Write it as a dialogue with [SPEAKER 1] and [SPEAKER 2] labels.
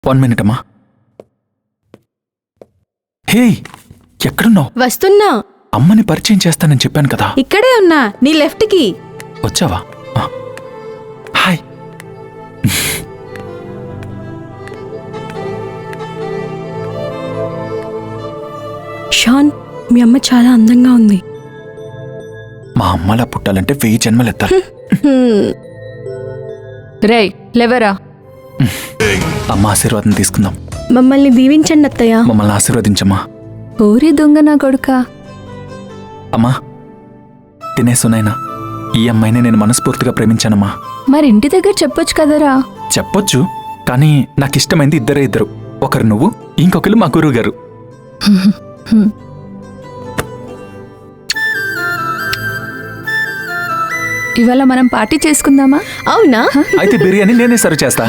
[SPEAKER 1] 1 minute అమ్మా. హే, ఎక్కడున్నావు?
[SPEAKER 2] వస్తున్నా.
[SPEAKER 1] అమ్మని పరిచయం చేస్తానని చెప్పాను కదా.
[SPEAKER 2] ఇక్కడే ఉన్నా, నీ లెఫ్ట్ కి.
[SPEAKER 1] వచ్చావా? హాయ్.
[SPEAKER 2] షాన్, మీ అమ్మ చాలా అందంగా ఉంది.
[SPEAKER 1] మా అమ్మలా పుట్టాలంటే 1000 జన్మలు ఎత్తారు.
[SPEAKER 3] రేయ్ లేవరా.
[SPEAKER 1] అమ్మ ఆశీర్వాదం తీసుకుందాం.
[SPEAKER 2] మమ్మల్ని దీవించండి అత్తయ్య.
[SPEAKER 1] మమ్మల్ని ఆశీర్వదించమ్మా.
[SPEAKER 3] ఊరి దొంగ నా కొడుకా.
[SPEAKER 1] అమ్మా తినేసునైనా ఈ అమ్మాయిని నేను మనస్ఫూర్తిగా ప్రేమించానమ్మా.
[SPEAKER 3] మరి ఇంటి దగ్గర చెప్పొచ్చు కదరా.
[SPEAKER 1] చెప్పొచ్చు, కానీ నాకు ఇష్టమైంది ఇద్దరు. ఒకరు నువ్వు, ఇంకొకరు మా గురువు గారు.
[SPEAKER 3] ఇవాళ మనం పార్టీ చేసుకుందామా?
[SPEAKER 2] అవునా?
[SPEAKER 1] అయితే బిర్యానీ నేనే సర్వ్ చేస్తా.